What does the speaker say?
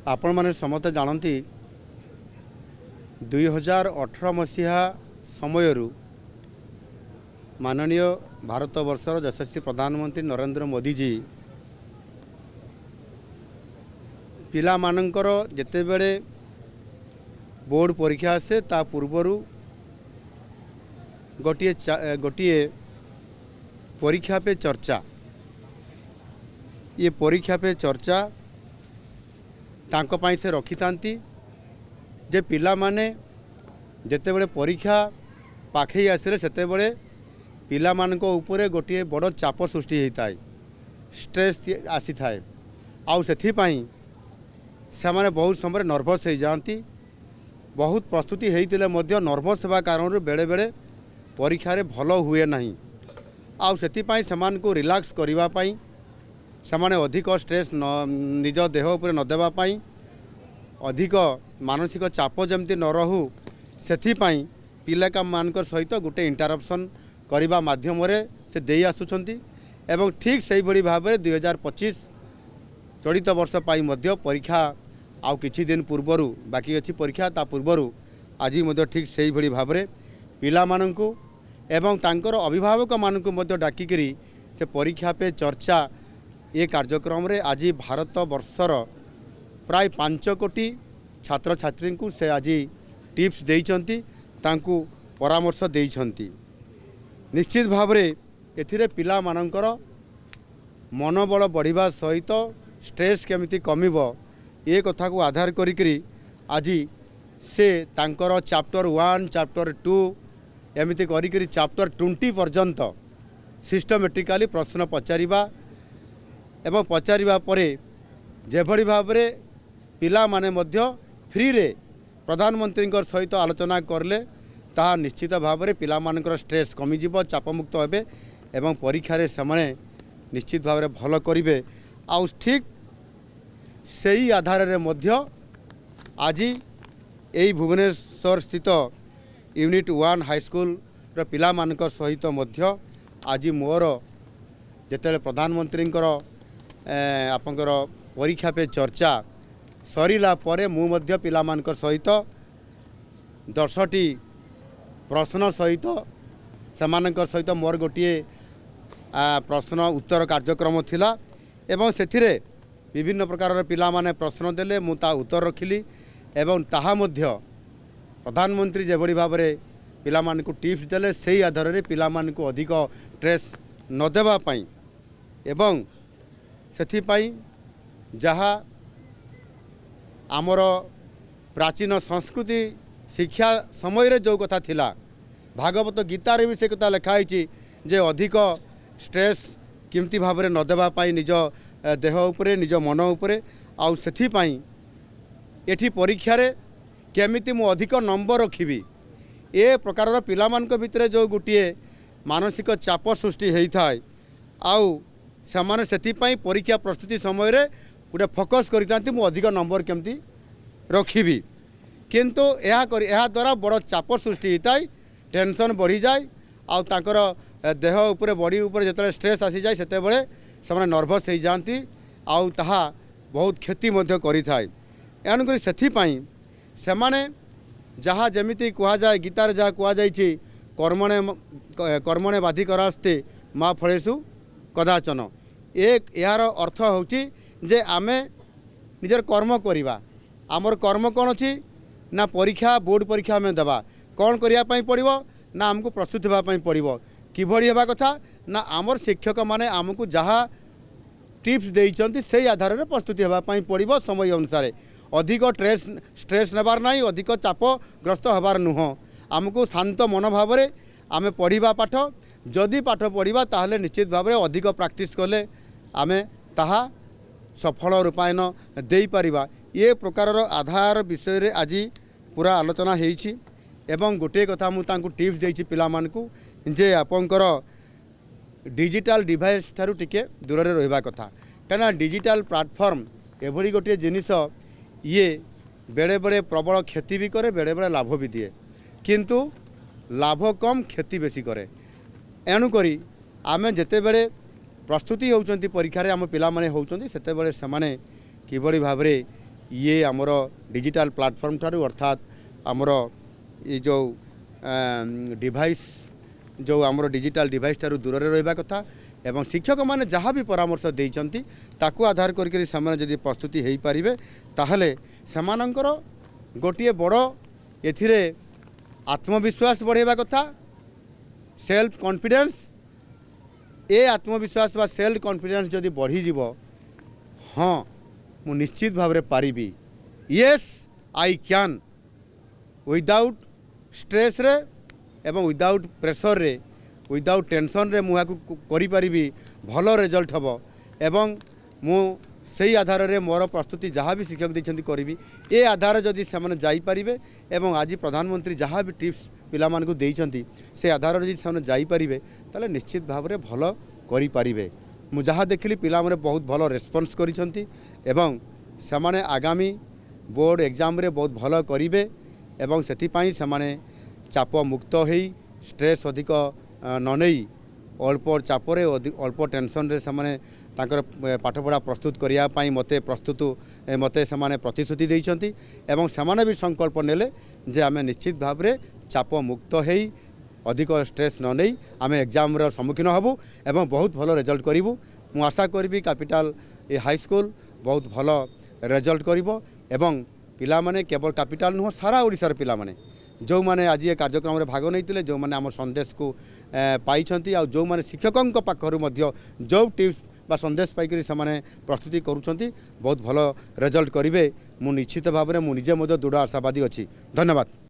आपण मैंने समस्ते जानती 2018 मसीहा समय माननीय भारत वर्षर यशस्वी प्रधानमंत्री नरेंद्र मोदी जी पिला मानकर जिते बड़े बोर्ड परीक्षा आसे ता पूर्वर गोटे परीक्षा पे चर्चा ये परीक्षा पे चर्चा तांको पाई से रखी थांती जे पिला माने जेते बड़े परीक्षा पाखे आसिले सेते बड़े पिला मानको ऊपर गोटे बड़ चाप सृष्टि होता है स्ट्रेस आसी थाए आउ सेथि पाई से माने बहुत समय नर्भस हो जाती बहुत प्रस्तुति होते नर्भस होगा कारण बेले बेले परीक्षा रे भल हुए नहीं आउ सेथि पाई समानको रिलैक्स करिवा पाई समाने अधिक स्ट्रेस निज देह उपर न देवा पाई अधिक मानसिक चाप जमती न रहू सेथिपाई पिला का मानकर सहित गोटे इंटरप्शन करने माध्यम से दे आसुछंती एवं ठीक से भली भाव में 2025 चलित वर्ष पाई मध्य परीक्षा आउ किछि दिन पूर्वर बाकी अच्छी परीक्षा ता पूर्वर आज मध्य ठीक से भली भाव में पिला माननकु एवं तांकर अभिभावक माननकु मध्य डाकिकरी से परीक्षा पे चर्चा ये कार्यक्रम रे आज भारत वर्षर प्राय 5 कोटी छात्र छात्री को से आज टिप्स देइछंती तांकु परामर्श देइछंती निश्चित भाव रे एथिरे पिला मानकर मनोबल बढ़िबा सहित स्ट्रेस केमिति कमिबो ये कथा को आधार करिकरी आज से तांकर चैप्टर 1 चैप्टर 2 एमिति करिकरी चैप्टर 20 पर्यंत सिस्टमेटिकली प्रश्न पचारिबा एवं पचारिबा परे जेभली भाव में पिला माने मध्य फ्री रे प्रधानमंत्री सहित आलोचना करले ता निश्चित भाव में पिला मानकर स्ट्रेस कमिजिब चापमुक्त हेबे एवं परीक्षा रे समाने निश्चित भाव में भल करिवे आउ ठीक सही आधार रे मध्य आज यही भुवनेश्वर स्थित यूनिट 1 हाई स्कूल रो पिला मानकर सहित मध्य आज मोर जेते प्रधानमंत्री आपंकर परीक्षा पे चर्चा सरीला परे मु मध्य पिला मानकर सहित 10टी प्रश्न सहित समानकर सहित मोर गोटे प्रश्न उत्तर कार्यक्रम थिला एवं सेथिरे विभिन्न प्रकार पिला माने प्रश्न देले मु ता उत्तर रखिली एवं ताहा मध्य प्रधानमंत्री जेभली भाव में पिला मानकु टिप्स देले सेही आधार रे पिला मानकु अधिक स्ट्रेस न देबा पई एवं सेथिपाई जहाँ आमर प्राचीन संस्कृति शिक्षा समय रे जो कथा थिला भागवत गीतार भी से कथा लिखाई जे अधिक स्ट्रेस किमती भाव में न देबा पाई निज देह उपरे निज मन उपरे आउ सेथिपाई एठी परीक्षा रे केमिति मु अधिक नंबर रखिबी ए प्रकार पिला मानक भितरे जो गोटे मानसिक चाप सृष्टि होता है आउ से सेथिपाई परीक्षा प्रस्तुति समय रे गोटे फोकस करते मु अधिक नंबर केमती रखिबी किंतु यह द्वारा बड़ चाप सृष्टि होता है टेंशन बढ़ी जाए आउ तांकर देह उपरे बॉडी उपरे जतले स्ट्रेस आसी जाए सेते बेले से नर्भस हो जाती आउ ताहा बहुत क्षति मध्य करि थाए एणुक सेथिपाई सेमाने जहाँ जमिति कुहा जाए गीतार जहाँ कुहा जाइछि कर्मणे बाधी करास्ते माँ फलेषु कदाचन एक यार अर्थ होची जे आमे निजर कर्म करिबा आमर कर्म कौन अच्छी ना परीक्षा बोर्ड परीक्षा आम देवा कौन करने पड़ो ना आमको प्रस्तुत होगापी पड़ो किभली हेबा कथा ना आमर शिक्षक माने आमको जहाँ टिप्स देइचंती से आधार में प्रस्तुति होगापी पड़ो समय अनुसार अधिक स्ट्रेस नेबार नहीं अधिक चापग्रस्त होबार नुह आमको शांत मनोभाव में आम पढ़ा पाठ जदि पाठ पढ़ा ताहले निश्चित भाव में अधिक प्रैक्टिस कले आमे ताहा सफल रूपायन दे पारिबा ये प्रकार आधार विषय रे आज पूरा आलोचना होईछि एवं गोटे कथा मु तांकु टिप्स देइछि पिला मानकु जे आपनकर डिजिटल डिवाइस थारु टिके दूर रे रहिबा कथा कना डिजिटल प्लेटफॉर्म एभली गोटे जिनिस ये बेले बेले प्रबल क्षति भी करे बेले बेले लाभ भी दिए किंतु लाभ कम क्षति बेसी करे एणुकरी आमे जेते बेले प्रस्तुति होउचंती परीक्षा रे आम पिला माने होउचंती सेते बेले समाने किभली भाबरे ये आमर डिजिटल प्लाटफर्म ठारू अर्थात आमर ये जो डिवाइस जो आमर डिजिटल डिवाइस ठारू दूर रहा कथा एवं शिक्षक माने जहाँ भी परामर्श देइचंती ताकू आधार करके जदि प्रस्तुति हो पारे ताहले सेमानंकर गोटे बड़ एथिरे आत्मविश्वास बढ़ेबा कथा सेल्फ कॉन्फिडेंस ए आत्मविश्वास बा सेल्फ कॉन्फिडेंस जदि बढ़ी जीव हाँ मु निश्चित भाव में पारिबी yes I can without stress रे एवं विदाउट प्रेशर रे विदाउट टेंशन रे मुझे करी भल रिजल्ट हम एवं मु सही आधार रे मोर प्रस्तुति जहाँ भी शिक्षक देइछंती करी ए आधार जदि से जाइपारे एवं आज प्रधानमंत्री जहाँ भी टिप्स पिला मानकु देइछंती से आधार जदि से जाइपारे ताले निश्चित भाव में भल करें मु जहाँ देखली पिला माने बहुत भल रेस्पॉन्स करिसंती एवं से आगामी बोर्ड एग्जाम रे बहुत भल करेंगे एवं सेथिपाई से चाप मुक्त हो स्ट्रेस अधिक न नहीं अल्प चापरे अल्प टेंशन रे से तांकर पाठपढ़ा प्रस्तुत करने मते से प्रतिश्रुति देइछंती एवं से भी संकल्प नेले जे आमे निश्चित भाव में चाप मुक्त हो अधिक स्ट्रेस न नहीं आम एग्जाम सम्मुखीन हबू एवं बहुत भल रिजल्ट करूँ मु आशा करी कैपिटल ए हाई स्कूल बहुत भल रिजल्ट करिवो एवं पिला माने केवल कैपिटल नुह सारा ओडिशार पिला माने जो माने आज ये कार्यक्रम में भाग नहीं जो माने आम संदेश को पाई जो माने शिक्षकों पाखर जो टिप्स बा संदेश पाई से प्रस्तुति करुँच बहुत भल रिजल्ट करेंगे मु निश्चित भाव में मुझे दृढ़ आशावादी अच्छी धन्यवाद।